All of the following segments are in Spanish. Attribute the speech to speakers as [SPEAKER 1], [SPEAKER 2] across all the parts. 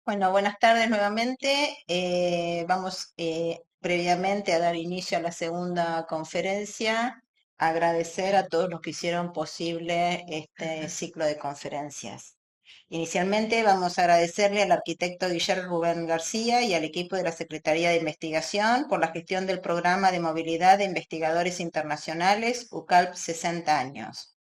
[SPEAKER 1] Bueno, buenas tardes nuevamente. Vamos previamente a dar inicio a la segunda conferencia. Agradecer a todos los que hicieron posible este ciclo de conferencias. Inicialmente vamos a agradecerle al arquitecto Guillermo Rubén García y al equipo de la Secretaría de Investigación por la gestión del programa de movilidad de investigadores internacionales UCALP 60 años.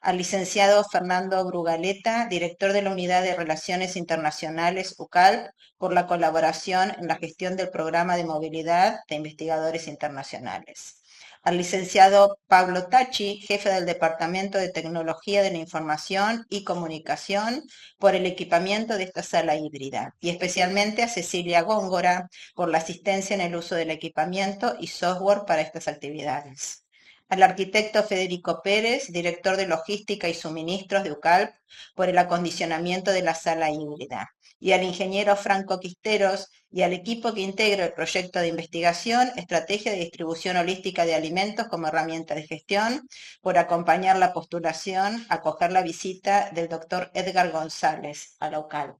[SPEAKER 1] Al licenciado Fernando Brugaleta, director de la Unidad de Relaciones Internacionales UCALP, por la colaboración en la gestión del programa de movilidad de investigadores internacionales. Al licenciado Pablo Tachi, jefe del Departamento de Tecnología de la Información y Comunicación, por el equipamiento de esta sala híbrida. Y especialmente a Cecilia Góngora, por la asistencia en el uso del equipamiento y software para estas actividades. Al arquitecto Federico Pérez, director de Logística y Suministros de UCALP, por el acondicionamiento de la sala híbrida. Y al ingeniero Franco Quisteros y al equipo que integra el proyecto de investigación Estrategia de Distribución Holística de Alimentos como herramienta de gestión, por acompañar la postulación, acoger la visita del doctor Edgar González a la UCALP.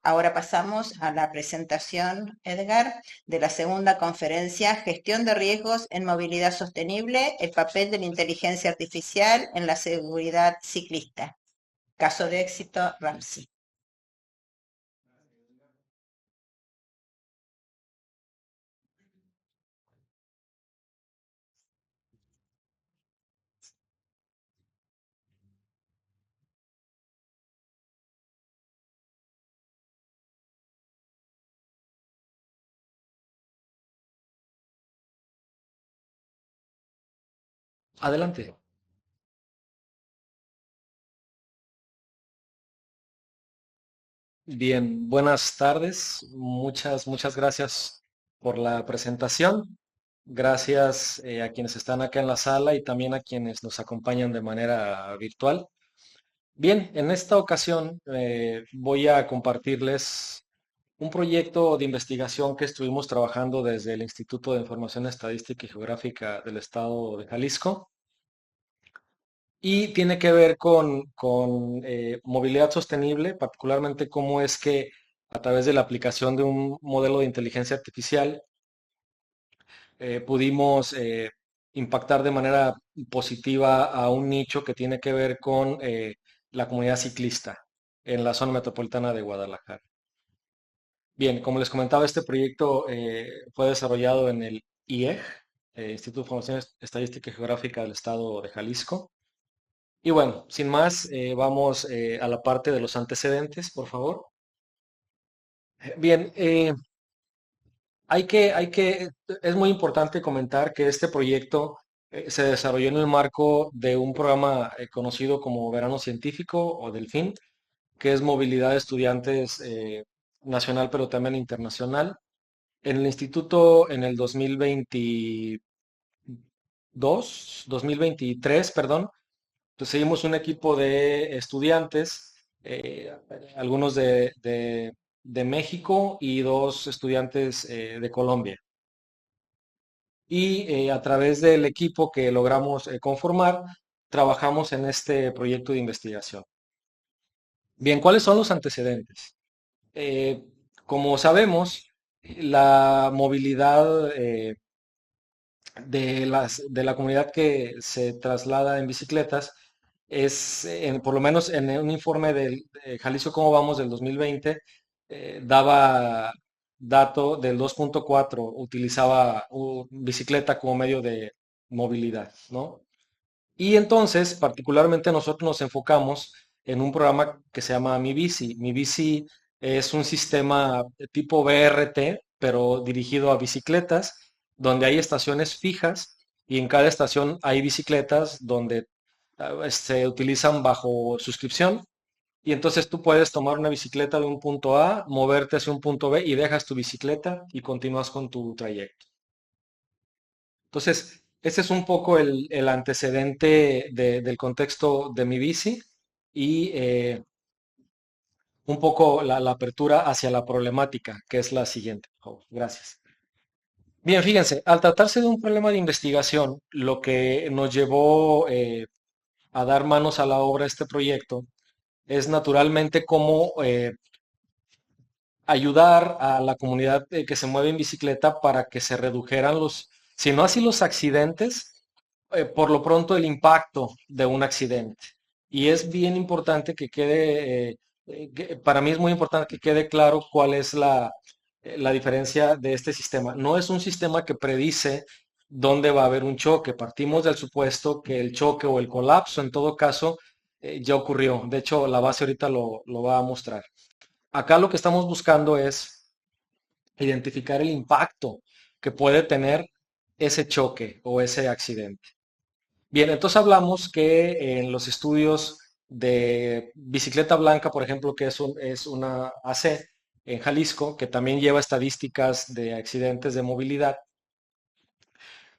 [SPEAKER 1] Ahora pasamos a la presentación, Edgar, de la segunda conferencia, Gestión de riesgos en movilidad sostenible, el papel de la inteligencia artificial en la seguridad ciclista. Caso de éxito, Ramsey.
[SPEAKER 2] Adelante. Bien, buenas tardes. Muchas gracias por la presentación. Gracias a quienes están acá en la sala y también a quienes nos acompañan de manera virtual. Bien, en esta ocasión voy a compartirles un proyecto de investigación que estuvimos trabajando desde el Instituto de Información Estadística y Geográfica del Estado de Jalisco. Y tiene que ver con movilidad sostenible, particularmente cómo es que a través de la aplicación de un modelo de inteligencia artificial pudimos impactar de manera positiva a un nicho que tiene que ver con la comunidad ciclista en la zona metropolitana de Guadalajara. Bien, como les comentaba, este proyecto fue desarrollado en el IEG, Instituto de Información Estadística y Geográfica del Estado de Jalisco. Y bueno, sin más, vamos a la parte de los antecedentes, por favor. Bien, es muy importante comentar que este proyecto se desarrolló en el marco de un programa conocido como Verano Científico o Delfín, que es movilidad de estudiantes nacional, pero también internacional. En el instituto, en el 2023, perdón, pues seguimos un equipo de estudiantes, algunos de México y dos estudiantes de Colombia. Y a través del equipo que logramos conformar, trabajamos en este proyecto de investigación. Bien, ¿cuáles son los antecedentes? Eh, Como sabemos, la movilidad de la comunidad que se traslada en bicicletas es, por lo menos en un informe de Jalisco Cómo Vamos del 2020, daba dato del 2.4, utilizaba bicicleta como medio de movilidad, ¿no? Y entonces, particularmente nosotros nos enfocamos en un programa que se llama Mi Bici. Mi Bici es un sistema tipo BRT, pero dirigido a bicicletas, donde hay estaciones fijas y en cada estación hay bicicletas donde se utilizan bajo suscripción. Y entonces tú puedes tomar una bicicleta de un punto A, moverte hacia un punto B y dejas tu bicicleta y continúas con tu trayecto. Entonces, ese es un poco el antecedente del contexto de mi bici y un poco la apertura hacia la problemática, que es la siguiente, por favor. Gracias. Bien, fíjense, al tratarse de un problema de investigación, lo que nos llevó a dar manos a la obra este proyecto es naturalmente cómo ayudar a la comunidad que se mueve en bicicleta para que se redujeran los, si no así los accidentes, por lo pronto el impacto de un accidente. Y es bien importante que quede, para mí es muy importante que quede claro cuál es la diferencia de este sistema. No es un sistema que predice dónde va a haber un choque. Partimos del supuesto que el choque o el colapso, en todo caso, ya ocurrió. De hecho, la base ahorita lo va a mostrar. Acá lo que estamos buscando es identificar el impacto que puede tener ese choque o ese accidente. Bien, entonces hablamos que en los estudios de bicicleta blanca, por ejemplo, que es una AC en Jalisco, que también lleva estadísticas de accidentes de movilidad,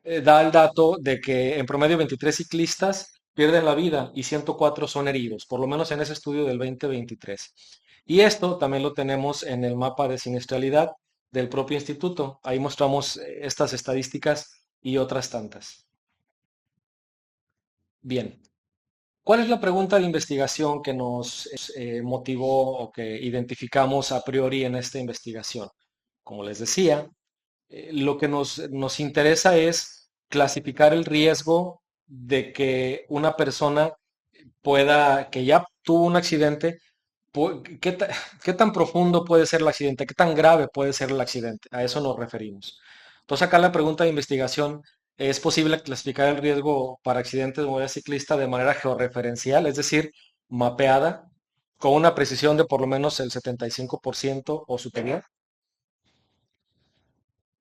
[SPEAKER 2] da el dato de que en promedio 23 ciclistas pierden la vida y 104 son heridos, por lo menos en ese estudio del 2023. Y esto también lo tenemos en el mapa de siniestralidad del propio instituto. Ahí mostramos estas estadísticas y otras tantas. Bien, ¿cuál es la pregunta de investigación que nos motivó o que identificamos a priori en esta investigación? Como les decía, lo que nos interesa es clasificar el riesgo de que una persona pueda, que ya tuvo un accidente, qué tan profundo puede ser el accidente, qué tan grave puede ser el accidente. A eso nos referimos. Entonces acá la pregunta de investigación, ¿es posible clasificar el riesgo para accidentes de movilidad ciclista de manera georreferencial, es decir, mapeada, con una precisión de por lo menos el 75% o superior?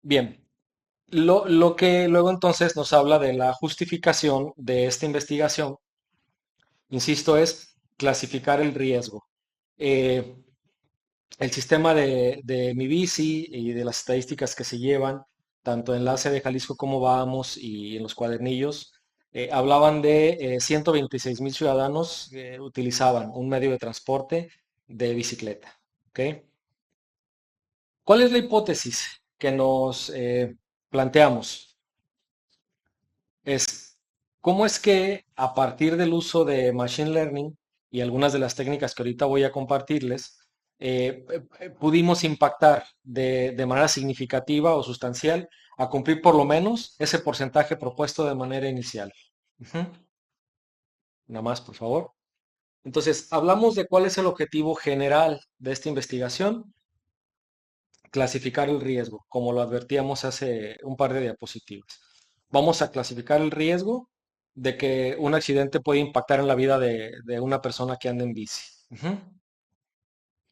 [SPEAKER 2] Bien, lo que luego entonces nos habla de la justificación de esta investigación, insisto, es clasificar el riesgo. Eh, el sistema de Mi Bici y de las estadísticas que se llevan, tanto en la ACE de Jalisco como Vamos y en los cuadernillos, hablaban de 126,000 ciudadanos que utilizaban un medio de transporte de bicicleta. ¿Ok? ¿Cuál es la hipótesis que nos planteamos? Es cómo es que a partir del uso de Machine Learning y algunas de las técnicas que ahorita voy a compartirles, pudimos impactar de manera significativa o sustancial a cumplir por lo menos ese porcentaje propuesto de manera inicial. Ujú. Nada más, por favor. Entonces, hablamos de cuál es el objetivo general de esta investigación: clasificar el riesgo, como lo advertíamos hace un par de diapositivas. Vamos a clasificar el riesgo de que un accidente puede impactar en la vida de una persona que anda en bici. Ujú.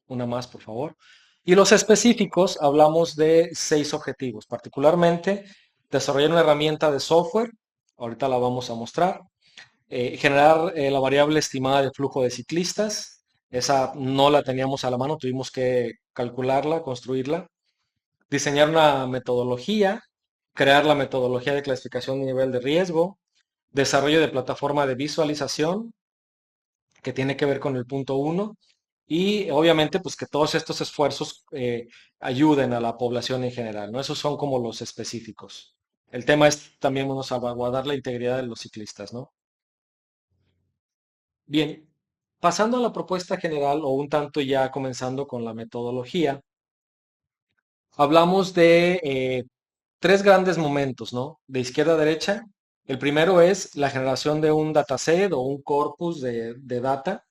[SPEAKER 2] Una más, por favor. Y los específicos, hablamos de 6 objetivos, particularmente desarrollar una herramienta de software, ahorita la vamos a mostrar, generar la variable estimada de flujo de ciclistas, esa no la teníamos a la mano, tuvimos que calcularla, construirla, diseñar una metodología, crear la metodología de clasificación de nivel de riesgo, desarrollo de plataforma de visualización, que tiene que ver con el punto uno, y obviamente pues que todos estos esfuerzos ayuden a la población en general, ¿no? Esos son como los específicos. El tema es también, bueno, salvaguardar la integridad de los ciclistas, ¿no? Bien, pasando a la propuesta general o un tanto ya comenzando con la metodología, hablamos de 3 grandes momentos, ¿no? De izquierda a derecha. El primero es la generación de un dataset o un corpus de data.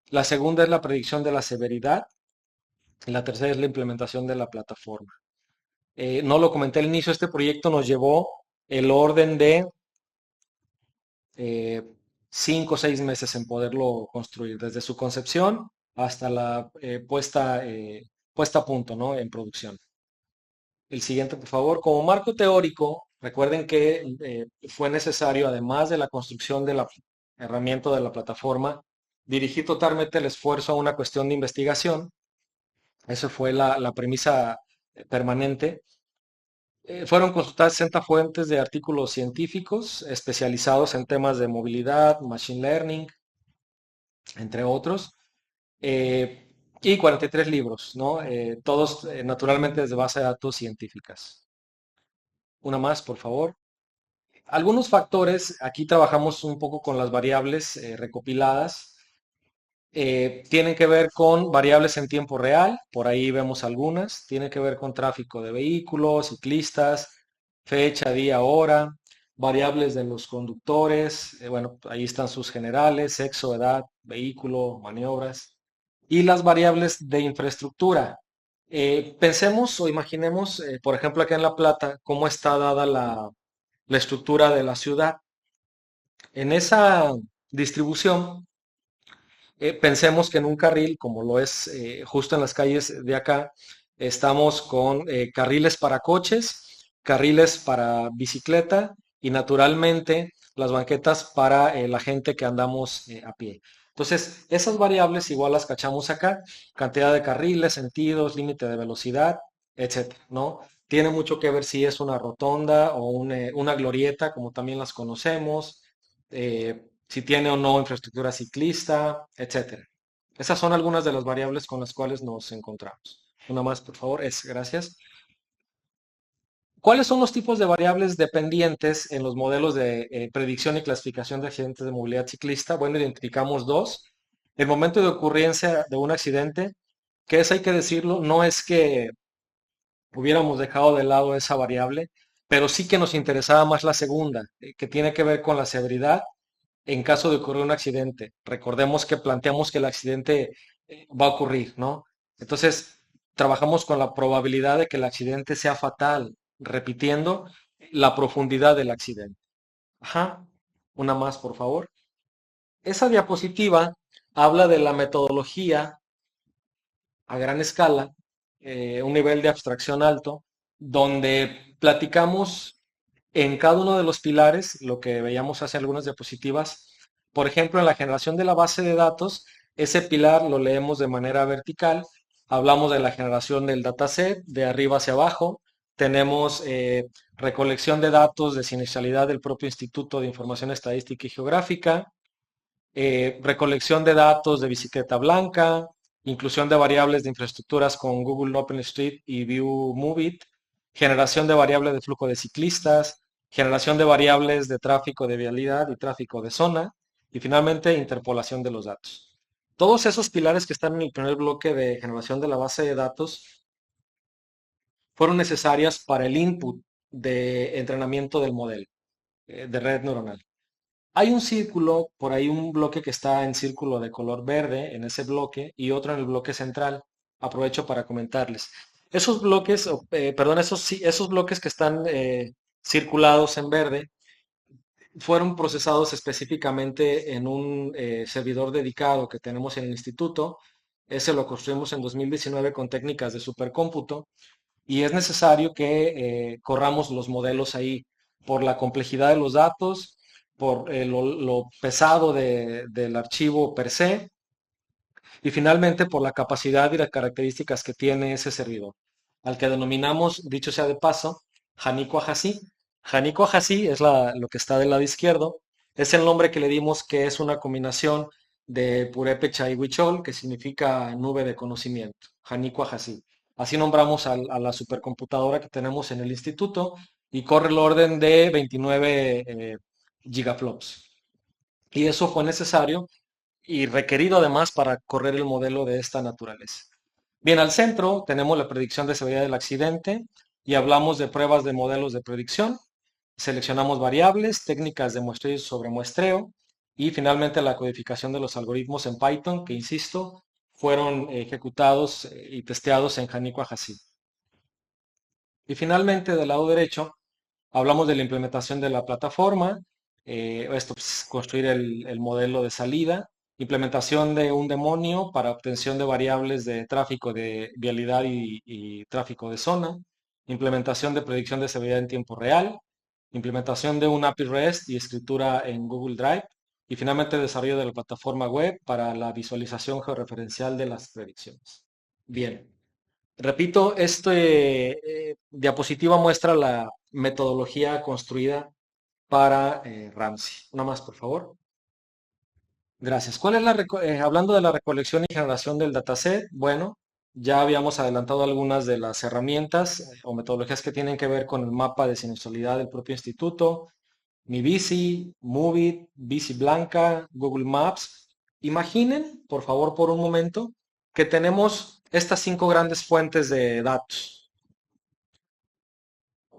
[SPEAKER 2] La segunda es la predicción de la severidad. Y la tercera es la implementación de la plataforma. No lo comenté al inicio, este proyecto nos llevó el orden de eh, 5 o 6 meses en poderlo construir, desde su concepción hasta la puesta a punto, ¿no? En producción. El siguiente, por favor. Como marco teórico, recuerden que fue necesario, además de la construcción de la herramienta de la plataforma, dirigir totalmente el esfuerzo a una cuestión de investigación. Esa fue la premisa permanente. Fueron consultadas 60 fuentes de artículos científicos especializados en temas de movilidad, machine learning, entre otros, y 43 libros, ¿no? Todos naturalmente desde base de datos científicas. Una más, por favor. Algunos factores, aquí trabajamos un poco con las variables recopiladas. Tienen que ver con variables en tiempo real, por ahí vemos algunas. Tienen que ver con tráfico de vehículos, ciclistas, fecha, día, hora, variables de los conductores, bueno, ahí están sus generales, sexo, edad, vehículo, maniobras. Y las variables de infraestructura. Pensemos o imaginemos, por ejemplo, acá en La Plata, cómo está dada la estructura de la ciudad. En esa distribución, pensemos que en un carril, como lo es justo en las calles de acá, estamos con carriles para coches, carriles para bicicleta y naturalmente las banquetas para la gente que andamos a pie. Entonces, esas variables igual las cachamos acá, cantidad de carriles, sentidos, límite de velocidad, etcétera, ¿no? Tiene mucho que ver si es una rotonda o una glorieta, como también las conocemos, si tiene o no infraestructura ciclista, etcétera. Esas son algunas de las variables con las cuales nos encontramos. Una más, por favor, gracias. ¿Cuáles son los tipos de variables dependientes en los modelos de predicción y clasificación de accidentes de movilidad ciclista? Bueno, identificamos dos. El momento de ocurrencia de un accidente, que es, hay que decirlo, no es que hubiéramos dejado de lado esa variable, pero sí que nos interesaba más la segunda, que tiene que ver con la severidad en caso de ocurrir un accidente. Recordemos que planteamos que el accidente va a ocurrir, ¿no? Entonces, trabajamos con la probabilidad de que el accidente sea fatal, repitiendo la profundidad del accidente. Ajá, una más, por favor. Esa diapositiva habla de la metodología a gran escala, un nivel de abstracción alto, donde platicamos en cada uno de los pilares, lo que veíamos hace algunas diapositivas. Por ejemplo, en la generación de la base de datos, ese pilar lo leemos de manera vertical. Hablamos de la generación del dataset, de arriba hacia abajo. Tenemos recolección de datos de siniestralidad del propio Instituto de Información Estadística y Geográfica, recolección de datos de bicicleta blanca, inclusión de variables de infraestructuras con Google OpenStreet y View Moveit, generación de variables de flujo de ciclistas, generación de variables de tráfico de vialidad y tráfico de zona, y finalmente interpolación de los datos. Todos esos pilares que están en el primer bloque de generación de la base de datos fueron necesarias para el input de entrenamiento del modelo de red neuronal. Hay un círculo, por ahí un bloque que está en círculo de color verde en ese bloque y otro en el bloque central. Aprovecho para comentarles. Esos bloques, perdón, esos bloques que están circulados en verde fueron procesados específicamente en un servidor dedicado que tenemos en el instituto. Ese lo construimos en 2019 con técnicas de supercómputo y es necesario que corramos los modelos ahí por la complejidad de los datos, por lo pesado del archivo per se y finalmente por la capacidad y las características que tiene ese servidor, al que denominamos, dicho sea de paso, Haniko Ajasi. Haniko Ajasi es lo que está del lado izquierdo, es el nombre que le dimos que es una combinación de Purépecha y Huichol, que significa nube de conocimiento, Haniko Ajasi. Así nombramos a la supercomputadora que tenemos en el instituto y corre el orden de 29 gigaflops. Y eso fue necesario y requerido además para correr el modelo de esta naturaleza. Bien, al centro tenemos la predicción de severidad del accidente y hablamos de pruebas de modelos de predicción. Seleccionamos variables, técnicas de muestreo y sobremuestreo y finalmente la codificación de los algoritmos en Python que, insisto, fueron ejecutados y testeados en Janico Ajasi. Y finalmente, del lado derecho, hablamos de la implementación de la plataforma, esto pues, construir el modelo de salida, implementación de un demonio para obtención de variables de tráfico de vialidad y tráfico de zona, implementación de predicción de seguridad en tiempo real, implementación de un API REST y escritura en Google Drive, y finalmente desarrollo de la plataforma web para la visualización georreferencial de las predicciones. Bien. Repito, diapositiva muestra la metodología construida para Ramsey. Una más, por favor. Gracias. Hablando de la recolección y generación del dataset, bueno, ya habíamos adelantado algunas de las herramientas o metodologías que tienen que ver con el mapa de sinusoidalidad del propio instituto, Mi Bici, Moveit, Bici Blanca, Google Maps Imaginen, por favor, por un momento, que tenemos estas cinco grandes fuentes de datos.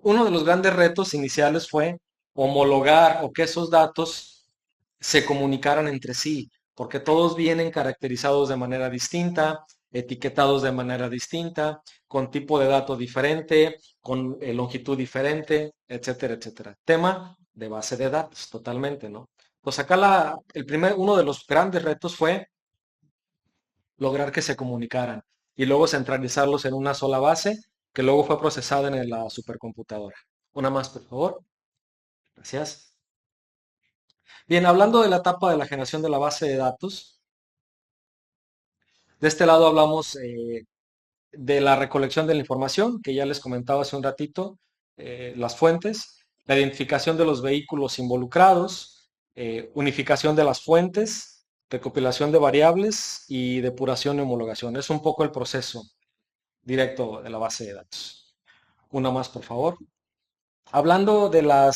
[SPEAKER 2] Uno de los grandes retos iniciales fue homologar o que esos datos se comunicaran entre sí, porque todos vienen caracterizados de manera distinta, etiquetados de manera distinta, con tipo de dato diferente, con longitud diferente, etcétera, etcétera. Tema de base de datos, totalmente, ¿no? Pues acá uno de los grandes retos fue lograr que se comunicaran y luego centralizarlos en una sola base que luego fue procesada en la supercomputadora. Una más, por favor. Gracias. Bien, hablando de la etapa de la generación de la base de datos, de este lado hablamos de la recolección de la información, que ya les comentaba hace un ratito, las fuentes, la identificación de los vehículos involucrados, unificación de las fuentes, recopilación de variables y depuración y homologación. Es un poco el proceso directo de la base de datos. Una más, por favor. Hablando de la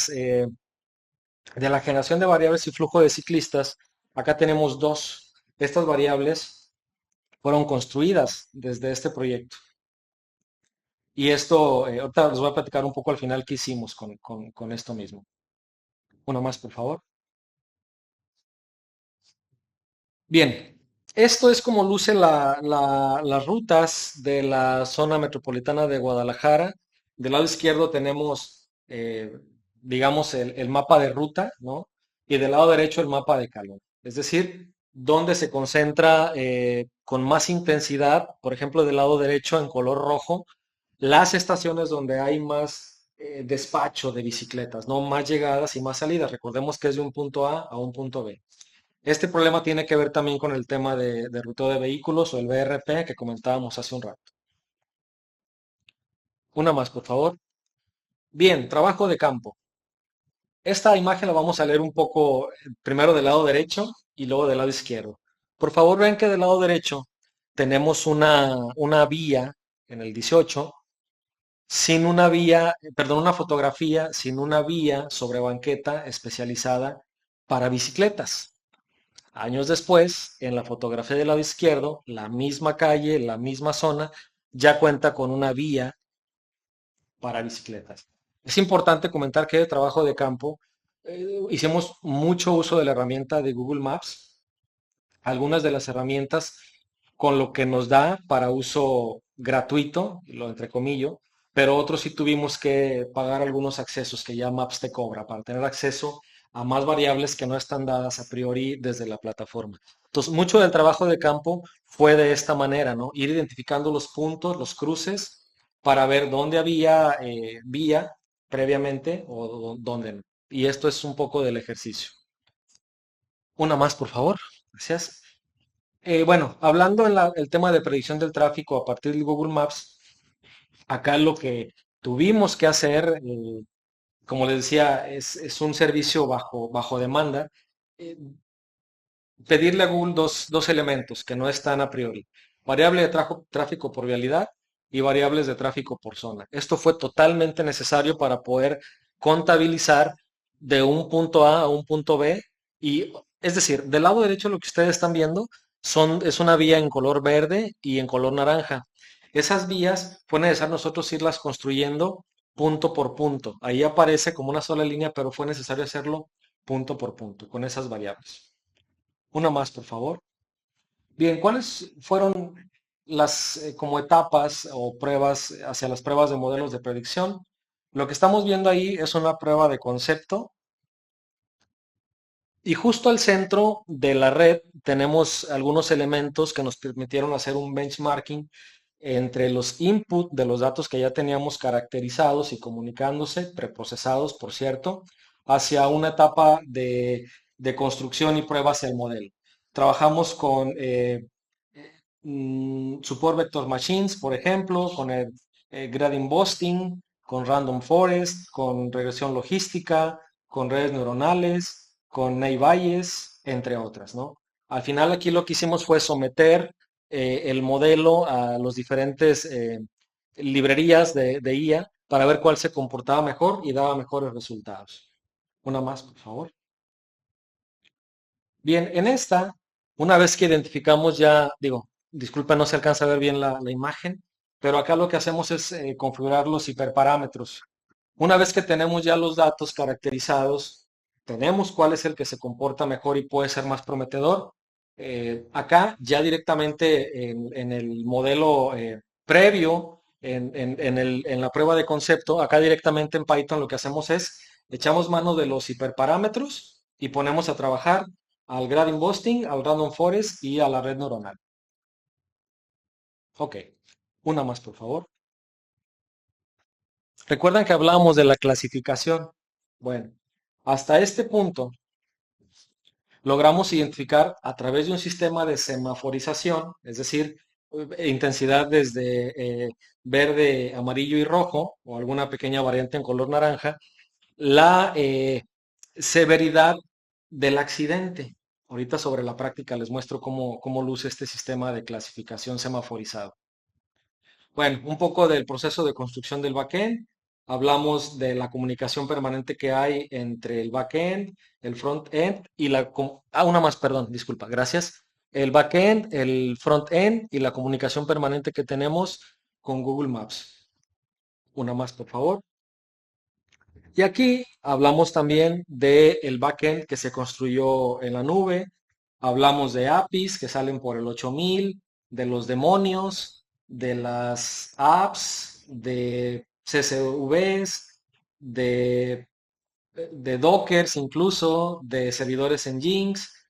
[SPEAKER 2] generación de variables y flujo de ciclistas, acá tenemos dos. Estas variables fueron construidas desde este proyecto. Y esto, ahorita les voy a platicar un poco al final qué hicimos con esto mismo. Una más, por favor. Bien, esto es como luce las rutas de la zona metropolitana de Guadalajara. Del lado izquierdo tenemos, digamos, el mapa de ruta, ¿no? Y del lado derecho el mapa de calor. Es decir, donde se concentra con más intensidad, por ejemplo, del lado derecho en color rojo, las estaciones donde hay más despacho de bicicletas, ¿no? Más llegadas y más salidas. Recordemos que es de un punto A un punto B. Este problema tiene que ver también con el tema de ruteo de vehículos o el BRP que comentábamos hace un rato. Una más, por favor. Bien, trabajo de campo. Esta imagen la vamos a leer un poco primero del lado derecho y luego del lado izquierdo. Por favor, ven que del lado derecho tenemos una vía en el 18 sin una vía, perdón, una fotografía sin una vía sobre banqueta especializada para bicicletas. Años después, en la fotografía del lado izquierdo, la misma calle, la misma zona, ya cuenta con una vía para bicicletas. Es importante comentar que de trabajo de campo hicimos mucho uso de la herramienta de Google Maps, algunas de las herramientas con lo que nos da para uso gratuito, lo entre comillas, pero otros sí tuvimos que pagar algunos accesos que ya Maps te cobra para tener acceso a más variables que no están dadas a priori desde la plataforma. Entonces, mucho del trabajo de campo fue de esta manera, ¿no? Ir identificando los puntos, los cruces, para ver dónde había vía previamente o dónde no. Y esto es un poco del ejercicio. Una más, por favor. Gracias. Bueno, hablando en el tema de predicción del tráfico a partir de Google Maps, acá lo que tuvimos que hacer, como les decía, es un servicio bajo demanda. eh, Pedirle a Google dos elementos que no están a priori. Variable de tráfico por vialidad y variables de tráfico por zona. Esto fue totalmente necesario para poder contabilizar de un punto A un punto B. Y es decir, del lado derecho lo que ustedes están viendo es una vía en color verde y en color naranja. Esas vías fue necesario nosotros irlas construyendo punto por punto. Ahí aparece como una sola línea, pero fue necesario hacerlo punto por punto con esas variables. Una más, por favor. Bien, ¿cuáles fueron las como etapas o pruebas hacia las pruebas de modelos de predicción? Lo que estamos viendo ahí es una prueba de concepto y justo al centro de la red tenemos algunos elementos que nos permitieron hacer un benchmarking entre los input de los datos que ya teníamos caracterizados y comunicándose, preprocesados, por cierto, hacia una etapa de construcción y prueba hacia el modelo. Trabajamos con Support Vector Machines, por ejemplo, con el Gradient Busting, con Random Forest, con regresión logística, con redes neuronales, con Naive-Bayes, entre otras, ¿no? Al final aquí lo que hicimos fue someter el modelo a los diferentes librerías de IA para ver cuál se comportaba mejor y daba mejores resultados. Una más, por favor. Bien, en esta Una vez que identificamos ya, digo, disculpa, no se alcanza a ver bien la imagen, pero acá lo que hacemos es configurar los hiperparámetros. Una vez que tenemos ya los datos caracterizados, tenemos cuál es el que se comporta mejor y puede ser más prometedor. Acá ya directamente en el modelo previo, en la prueba de concepto, acá directamente en Python lo que hacemos es echamos mano de los hiperparámetros y ponemos a trabajar al gradient boosting, al random forest y a la red neuronal. Ok, una más por favor. ¿Recuerdan que hablábamos de la clasificación? Bueno, hasta este punto logramos identificar a través de un sistema de semaforización, es decir, intensidad desde verde, amarillo y rojo, o alguna pequeña variante en color naranja, la severidad del accidente. Ahorita sobre la práctica les muestro cómo luce este sistema de clasificación semaforizado. Bueno, un poco del proceso de construcción del backend. Hablamos de la comunicación permanente que hay entre el backend, el frontend y una más, perdón, disculpa, gracias. El backend, el frontend y la comunicación permanente que tenemos con Google Maps. Una más, por favor. Y aquí hablamos también del backend que se construyó en la nube. Hablamos de APIs que salen por el 8000, de los demonios, de las apps, de CSVs, de Dockers incluso, de servidores en Jinx,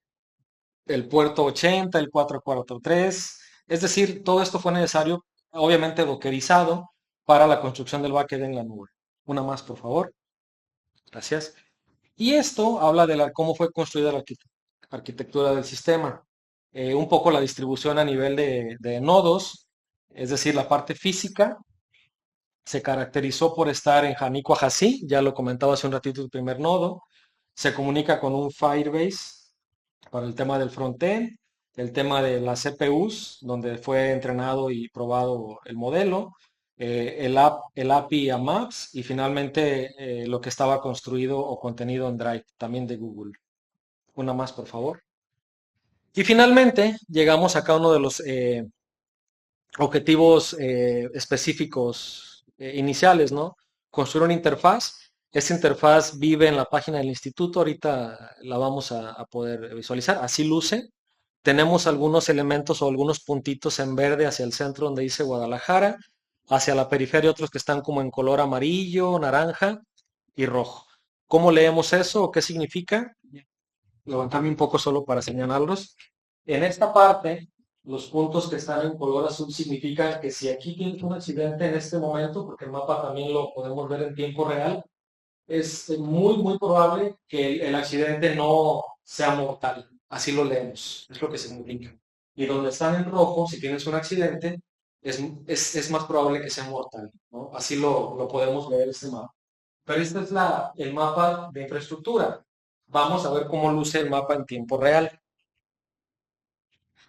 [SPEAKER 2] el puerto 80, el 443. Es decir, todo esto fue necesario, obviamente dockerizado, para la construcción del backend en la nube. Una más, por favor. Gracias. Y esto habla de cómo fue construida la arquitectura del sistema. Un poco la distribución a nivel de nodos, es decir, la parte física se caracterizó por estar en Janico Ajasí, ya lo comentaba hace un ratito el primer nodo. Se comunica con un Firebase para el tema del frontend, el tema de las CPUs, donde fue entrenado y probado el modelo, el API a Maps y finalmente lo que estaba construido o contenido en Drive, también de Google. Una más, por favor. Y finalmente llegamos acá a uno de los objetivos específicos iniciales, ¿no? Construir una interfaz. Esa interfaz vive en la página del instituto, ahorita la vamos a poder visualizar, así luce. Tenemos algunos elementos o algunos puntitos en verde hacia el centro donde dice Guadalajara, hacia la periferia otros que están como en color amarillo, naranja y rojo. ¿Cómo leemos eso o qué significa? Levantarme un poco solo para señalarlos. En esta parte, los puntos que están en color azul significan que si aquí tienes un accidente en este momento, porque el mapa también lo podemos ver en tiempo real, es muy probable que el accidente no sea mortal. Así lo leemos, es lo que significa. Y donde están en rojo, si tienes un accidente, es más probable que sea mortal, ¿no? Así lo podemos ver este mapa. Pero este es el mapa de infraestructura. Vamos a ver cómo luce el mapa en tiempo real.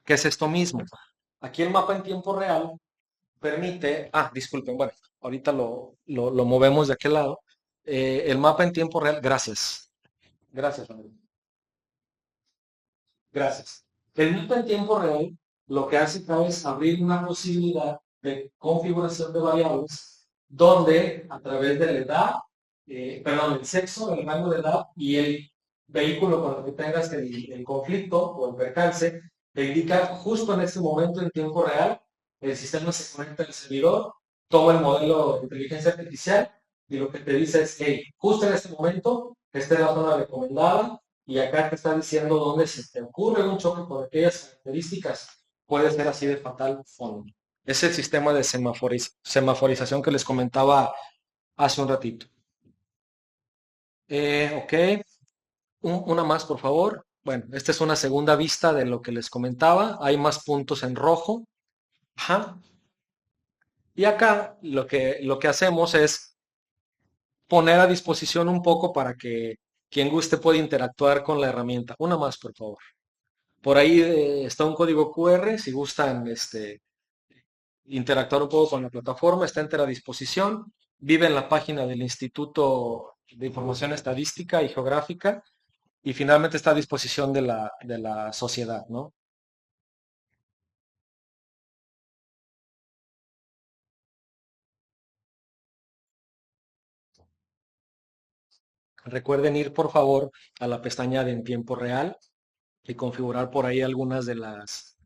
[SPEAKER 2] ¿Qué es esto mismo? Aquí el mapa en tiempo real permite, disculpen, bueno, ahorita lo movemos de aquel lado. El mapa en tiempo real, gracias, gracias, amigo. Gracias. El mapa en tiempo real lo que hace acá es abrir una posibilidad de configuración de variables donde a través de la edad, perdón, el sexo, el rango de edad y el vehículo con el que tengas el conflicto o el percance, te indica justo en este momento en tiempo real, el sistema se conecta al servidor, toma el modelo de inteligencia artificial y lo que te dice es, hey, justo en este momento, esta es la zona recomendada, y acá te está diciendo dónde se te ocurre un choque con aquellas características, puede ser así de fatal o no. Es el sistema de semaforización que les comentaba hace un ratito. Ok, una más, por favor. Bueno, esta es una segunda vista de lo que les comentaba. Hay más puntos en rojo. Ajá. Y acá lo que hacemos es poner a disposición un poco para que quien guste pueda interactuar con la herramienta. Una más, por favor. Por ahí está un código QR, si gustan interactuar un poco con la plataforma, está entera a disposición. Vive en la página del Instituto de Información Estadística y Geográfica y finalmente está a disposición de la sociedad, ¿no? Recuerden ir, por favor, a la pestaña de en tiempo real y configurar por ahí algunas de las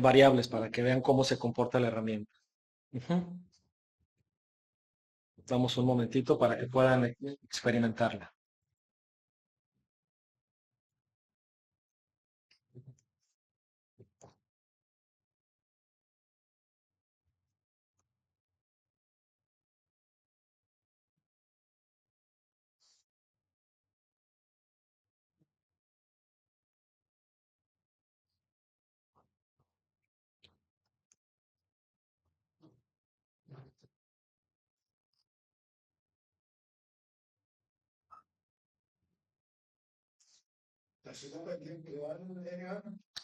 [SPEAKER 2] variables para que vean cómo se comporta la herramienta. Ujú. Damos un momentito para que puedan experimentarla.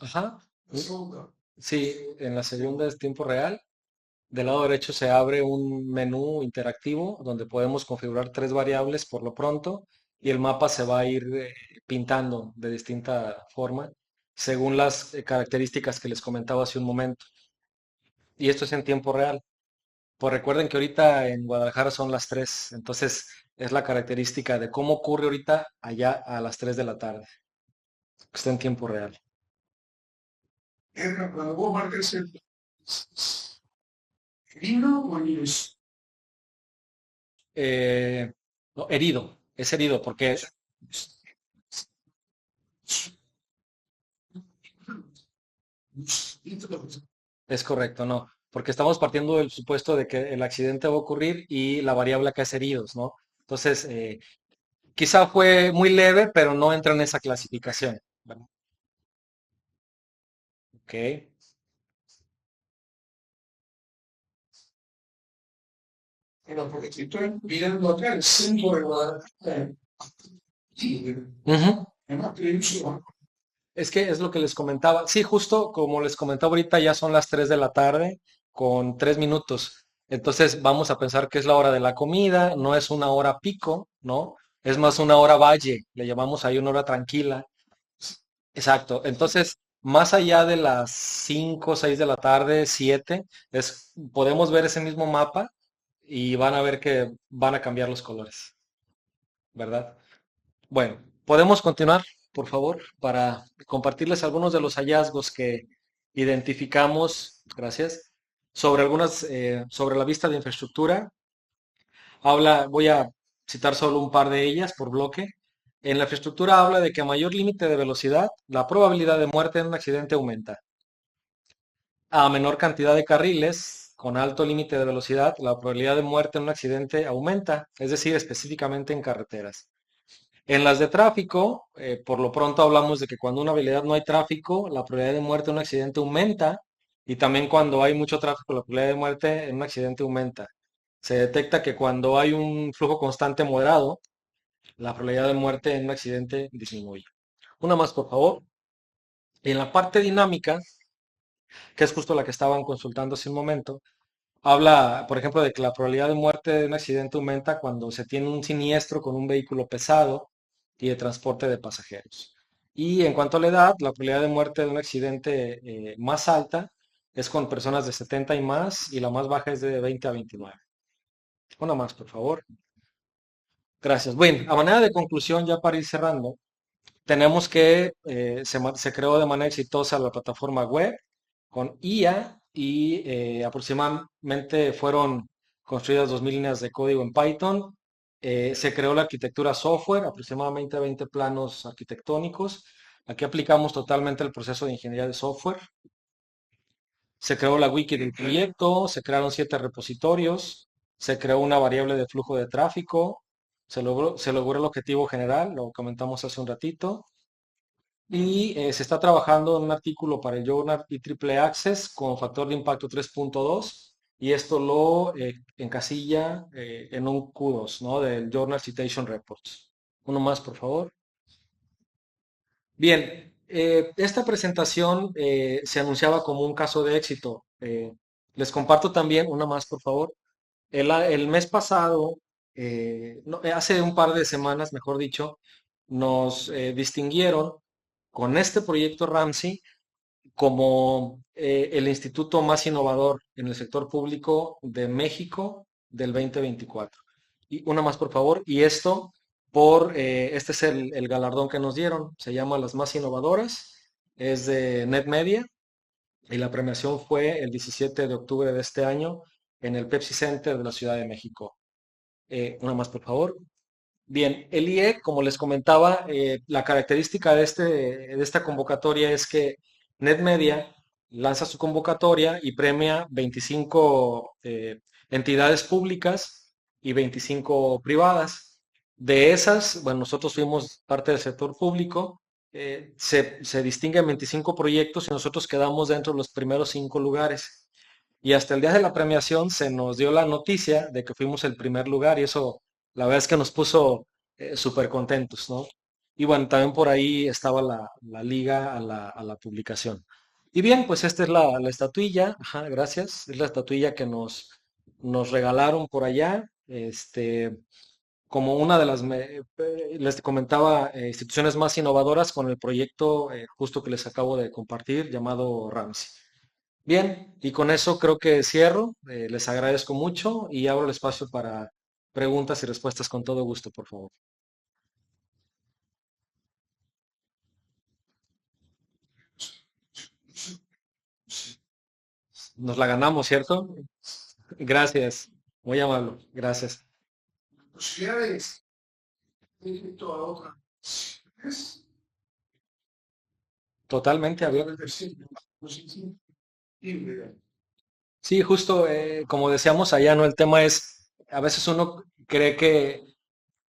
[SPEAKER 2] Ajá. Sí, en la segunda es tiempo real. Del lado derecho se abre un menú interactivo donde podemos configurar tres variables por lo pronto y el mapa se va a ir pintando de distinta forma según las características que les comentaba hace un momento. Y esto es en tiempo real. Pues recuerden que ahorita en Guadalajara son las 3, entonces es la característica de cómo ocurre ahorita allá a las 3 de la tarde. Está en tiempo real. Eh, no, herido, es herido porque es correcto, no, porque estamos partiendo del supuesto de que el accidente va a ocurrir y la variable acá es heridos, ¿no? Entonces, quizá fue muy leve, pero no entra en esa clasificación. ¿Verdad? Ok. Ujú. Es que es lo que les comentaba. Sí, justo como les comentaba ahorita, ya son las 3 de la tarde con 3 minutos. Entonces vamos a pensar que es la hora de la comida, no es una hora pico, ¿no? Es más una hora valle, le llamamos ahí una hora tranquila. Exacto. Entonces, más allá de las 5, 6 de la tarde, 7, podemos ver ese mismo mapa y van a ver que van a cambiar los colores, ¿verdad? Bueno, podemos continuar, por favor, para compartirles algunos de los hallazgos que identificamos, gracias, sobre sobre la vista de infraestructura. Voy a citar solo un par de ellas por bloque. En la infraestructura habla de que a mayor límite de velocidad, la probabilidad de muerte en un accidente aumenta. A menor cantidad de carriles, con alto límite de velocidad, la probabilidad de muerte en un accidente aumenta, es decir, específicamente en carreteras. En las de tráfico, por lo pronto hablamos de que cuando una habilidad no hay tráfico, la probabilidad de muerte en un accidente aumenta y también cuando hay mucho tráfico, la probabilidad de muerte en un accidente aumenta. Se detecta que cuando hay un flujo constante moderado, la probabilidad de muerte en un accidente disminuye. Una más, por favor. En la parte dinámica, que es justo la que estaban consultando hace un momento, habla, por ejemplo, de que la probabilidad de muerte de un accidente aumenta cuando se tiene un siniestro con un vehículo pesado y de transporte de pasajeros. Y en cuanto a la edad, la probabilidad de muerte de un accidente más alta es con personas de 70 y más y la más baja es de 20 a 29. Una más, por favor. Gracias. Bueno, a manera de conclusión, ya para ir cerrando, tenemos que se creó de manera exitosa la plataforma web con IA y aproximadamente fueron construidas 2000 líneas de código en Python. Se creó la arquitectura software, aproximadamente 20 planos arquitectónicos. Aquí aplicamos totalmente el proceso de ingeniería de software. Se creó la wiki del proyecto, se crearon 7 repositorios, se creó una variable de flujo de tráfico, se logró el objetivo general, lo comentamos hace un ratito. Y se está trabajando en un artículo para el Journal IEEE Access con factor de impacto 3.2 y esto lo encasilla en un Q2, ¿no? Del Journal Citation Reports. Uno más, por favor. Bien, esta presentación se anunciaba como un caso de éxito. Les comparto también una más, por favor. El mes pasado, no, hace un par de semanas, mejor dicho, nos distinguieron con este proyecto Ramsey como el instituto más innovador en el sector público de México del 2024. Y una más, por favor. Y esto este es el galardón que nos dieron, se llama Las Más Innovadoras, es de NetMedia y la premiación fue el 17 de octubre de este año en el Pepsi Center de la Ciudad de México. Una más, por favor. Bien, el IE, como les comentaba, la característica de esta convocatoria es que NetMedia lanza su convocatoria y premia 25 entidades públicas y 25 privadas. De esas, bueno, nosotros fuimos parte del sector público, se distinguen 25 proyectos y nosotros quedamos dentro de los primeros 5 lugares. Y hasta el día de la premiación se nos dio la noticia de que fuimos el primer lugar y eso la verdad es que nos puso súper contentos, ¿no? Y bueno, también por ahí estaba la liga a la publicación. Y bien, pues esta es la estatuilla, ajá, gracias, es la estatuilla que nos regalaron por allá, como una de les comentaba, instituciones más innovadoras con el proyecto justo que les acabo de compartir llamado Ramsey. Bien, y con eso creo que cierro. Les agradezco mucho y abro el espacio para preguntas y respuestas con todo gusto, por favor. Nos la ganamos, ¿cierto? Gracias. Muy amable. Gracias.
[SPEAKER 3] Posibilidades respecto a otras es
[SPEAKER 2] Totalmente abierto.
[SPEAKER 3] decir, híbrida.
[SPEAKER 2] Sí, justo como decíamos allá, ¿no? El tema es, a veces uno cree que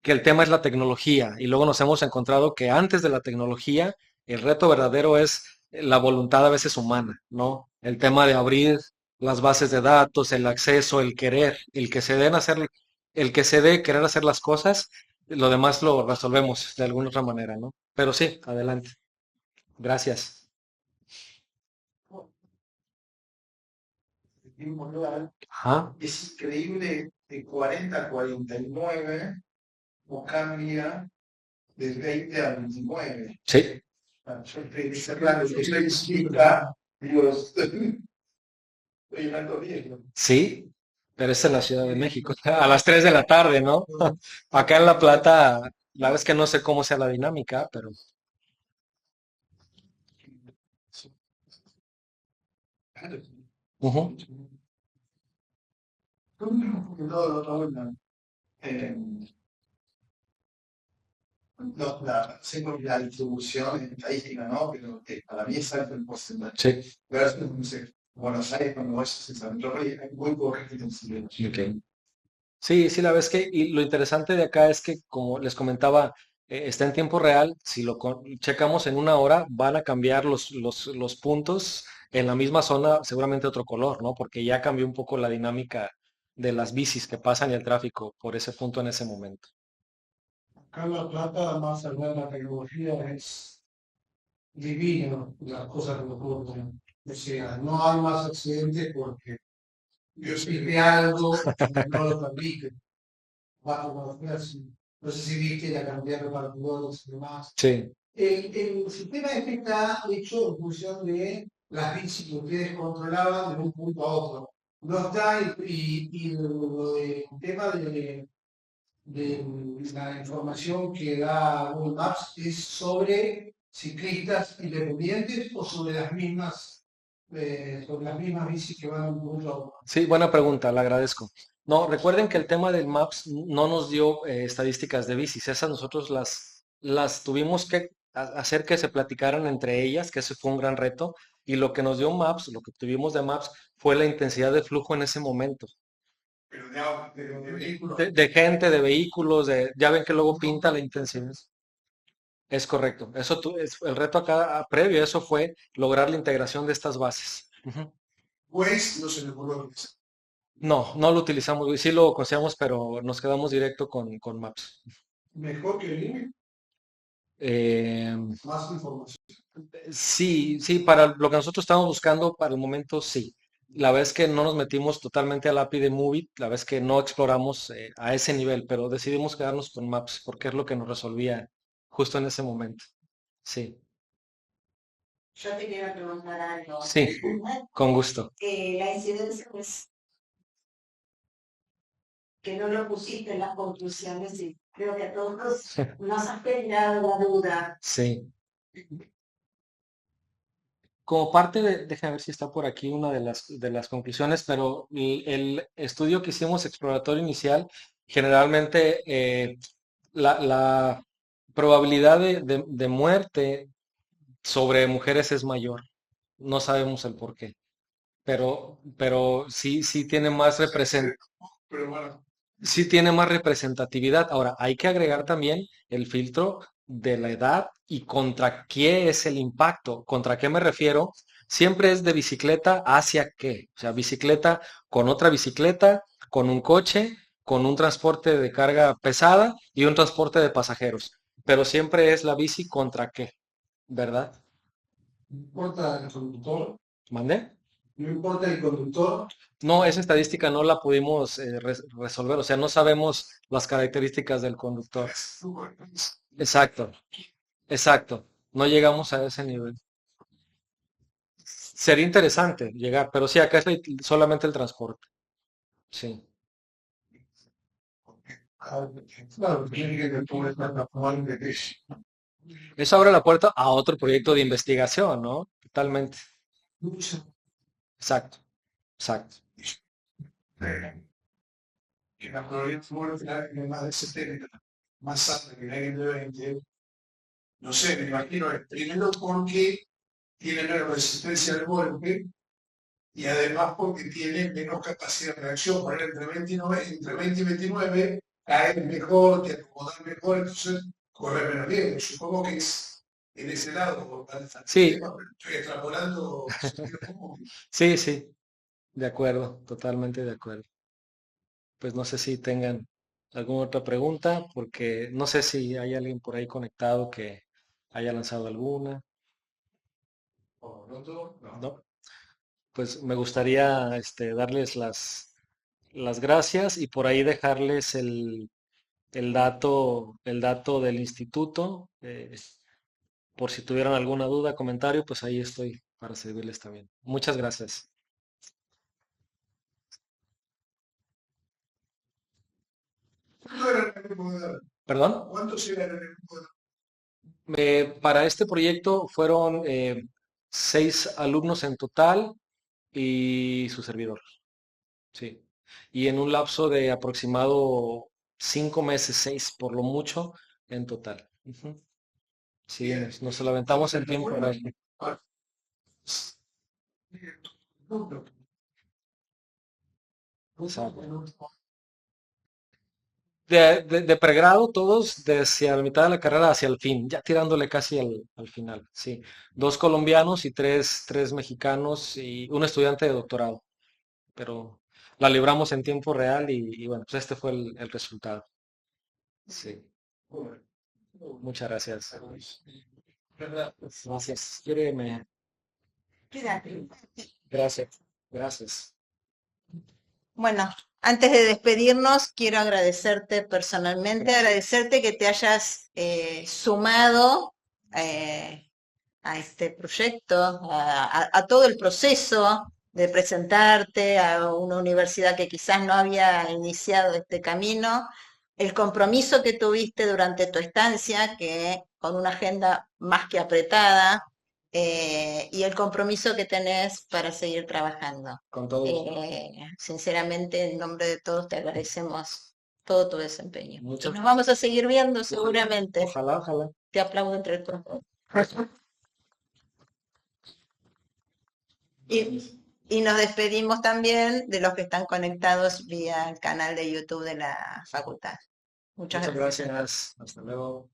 [SPEAKER 2] el tema es la tecnología y luego nos hemos encontrado que antes de la tecnología el reto verdadero es la voluntad a veces humana, ¿no? El tema de abrir las bases de datos, el acceso, el querer, el que se den hacer, el que se dé querer hacer las cosas, lo demás lo resolvemos de alguna otra manera, ¿no? Pero sí, adelante. Gracias.
[SPEAKER 3] El tiempo real
[SPEAKER 2] Ajá.
[SPEAKER 3] es increíble de 40 a 49 o cambia del 20 al 29.
[SPEAKER 2] Sí,
[SPEAKER 3] Yo estoy claro que usted explica, digo, estoy hablando bien, ¿no?
[SPEAKER 2] sí, pero es en la Ciudad de México, a las 3 de la tarde, ¿no? Acá en La Plata, la verdad es que no sé cómo sea la dinámica, pero... Ujú.
[SPEAKER 3] ¿Cómo hemos comentado la otra vuelta? Eh, no, hacemos la distribución estadística, ¿no? Pero para mí es alto el porcentaje.
[SPEAKER 2] Sí,
[SPEAKER 3] Pero no sé, Buenos Aires, cuando vayas a esa metrópoli, hay muy poca gente en silencio.
[SPEAKER 2] ok. Sí, sí, la verdad es que, y lo interesante de acá es que, como les comentaba, está en tiempo real, si checamos en una hora, van a cambiar los puntos en la misma zona, seguramente otro color, ¿no? Porque ya cambió un poco la dinámica de las bicis que pasan y el tráfico por ese punto en ese momento.
[SPEAKER 3] Acá en La Plata, más allá de la tecnología, es divino las cosas que ocurren. O sea, no hay más accidentes porque Dios pide algo y no lo permite. Bajo conocerse. No sé si viste la cantidad de repartidores y demás.
[SPEAKER 2] Sí,
[SPEAKER 3] El sistema este está hecho en función de las bicis que ustedes controlaban de un punto a otro. No está, y el tema de la información que da Google Maps es sobre ciclistas independientes o sobre las mismas bicis que van de un punto a otro.
[SPEAKER 2] sí, buena pregunta, la agradezco. No, recuerden que el tema del Maps no nos dio estadísticas de bicis, esas nosotros las tuvimos que hacer que se platicaran entre ellas, que ese fue un gran reto, y lo que nos dio Maps, lo que tuvimos de Maps, fue la intensidad de flujo en ese momento,
[SPEAKER 3] Pero de vehículos.
[SPEAKER 2] de gente, de vehículos, ya ven que luego pinta la intensidad. Es correcto, el reto acá previo a eso fue lograr la integración de estas bases. Ujú.
[SPEAKER 3] Pues no se le ocurrió
[SPEAKER 2] No, no lo utilizamos, sí lo conocíamos, pero nos quedamos directo con Maps.
[SPEAKER 3] mejor que el INE,
[SPEAKER 2] Eh,
[SPEAKER 3] más información.
[SPEAKER 2] sí, sí, para lo que nosotros estamos buscando, para el momento sí. La vez que no nos metimos totalmente al API de Movie, la vez que no exploramos a ese nivel, pero decidimos quedarnos con Maps porque es lo que nos resolvía justo en ese momento. Sí,
[SPEAKER 1] Yo te quiero preguntar algo.
[SPEAKER 2] sí, con gusto.
[SPEAKER 1] La incidencia, pues,
[SPEAKER 4] que no lo pusiste en las conclusiones y creo que a todos nos ha generado la duda.
[SPEAKER 2] Sí. Como parte déjame ver si está por aquí una de las conclusiones, pero el estudio que hicimos exploratorio inicial, generalmente la probabilidad de muerte sobre mujeres es mayor. No sabemos el por qué, pero sí,
[SPEAKER 3] Pero bueno,
[SPEAKER 2] sí tiene más representatividad. Ahora, hay que agregar también el filtro de la edad y contra qué es el impacto. ¿Contra qué me refiero? Siempre es de bicicleta hacia qué. O sea, bicicleta con otra bicicleta, con un coche, con un transporte de carga pesada y un transporte de pasajeros. Pero siempre es la bici contra qué, ¿verdad?
[SPEAKER 3] no importa el conductor,
[SPEAKER 2] ¿Mandé?
[SPEAKER 3] no importa el conductor,
[SPEAKER 2] No, esa estadística no la pudimos resolver. O sea, no sabemos las características del conductor. Exacto. Exacto, no llegamos a ese nivel. Sería interesante llegar, pero sí, acá es solamente el transporte. Sí.
[SPEAKER 3] claro, tiene que poner la de que
[SPEAKER 2] Eso abre la puerta a otro proyecto de investigación, ¿no? Totalmente. Exacto, exacto.
[SPEAKER 3] que la probabilidad de muerte es más de 70, más alta que la de 20. No sé, me imagino, primero porque tiene menos resistencia al golpe y además porque tiene menos capacidad de reacción. Por ejemplo, entre 20 y 29 caer mejor, te acomodar mejor, entonces correr menos riesgo. Supongo que es en ese lado,
[SPEAKER 2] Sí,
[SPEAKER 3] pero estoy extrapolando sentido común.
[SPEAKER 2] sí, sí, de acuerdo, totalmente de acuerdo. Pues no sé si tengan alguna otra pregunta, porque no sé si hay alguien por ahí conectado que haya lanzado alguna.
[SPEAKER 3] Por lo pronto, no.
[SPEAKER 2] ¿No? Pues me gustaría darles las gracias y por ahí dejarles el dato del instituto. Por si tuvieran alguna duda, comentario, pues ahí estoy para servirles también. Muchas gracias.
[SPEAKER 3] ¿Cuánto era el grupo de edad?
[SPEAKER 2] ¿Perdón?
[SPEAKER 3] ¿Cuántos eran en el grupo de edad?
[SPEAKER 2] Para este proyecto fueron 6 alumnos en total y su servidor. Sí. Y en un lapso de aproximado 5 meses, 6 por lo mucho en total. Ujú. Sí,
[SPEAKER 3] Bien.
[SPEAKER 2] nos lo aventamos en tiempo real.
[SPEAKER 3] Ah, no, no,
[SPEAKER 2] Exacto.
[SPEAKER 3] no,
[SPEAKER 2] De pregrado, todos de hacia la mitad de la carrera hacia el fin, ya tirándole casi al final, sí. 2 colombianos y tres mexicanos y un estudiante de doctorado, pero la libramos en tiempo real y bueno, pues este fue el resultado. Sí, muchas gracias. Gracias.
[SPEAKER 4] Quédate.
[SPEAKER 2] Gracias. Gracias.
[SPEAKER 1] Bueno, antes de despedirnos, quiero agradecerte personalmente, agradecerte que te hayas sumado a este proyecto, a todo el proceso de presentarte a una universidad que quizás no había iniciado este camino, el compromiso que tuviste durante tu estancia, que con una agenda más que apretada, y el compromiso que tenés para seguir trabajando.
[SPEAKER 2] Con todo gusto.
[SPEAKER 1] Sinceramente, en nombre de todos, te agradecemos todo tu desempeño. Y
[SPEAKER 2] Muchas,
[SPEAKER 1] nos vamos a seguir viendo seguramente.
[SPEAKER 2] ojalá, ojalá.
[SPEAKER 1] Te aplaudo entre todos. Y nos despedimos también de los que están conectados vía el canal de YouTube de la facultad. Muchas
[SPEAKER 2] Muchas
[SPEAKER 1] gracias.
[SPEAKER 2] gracias. Hasta luego.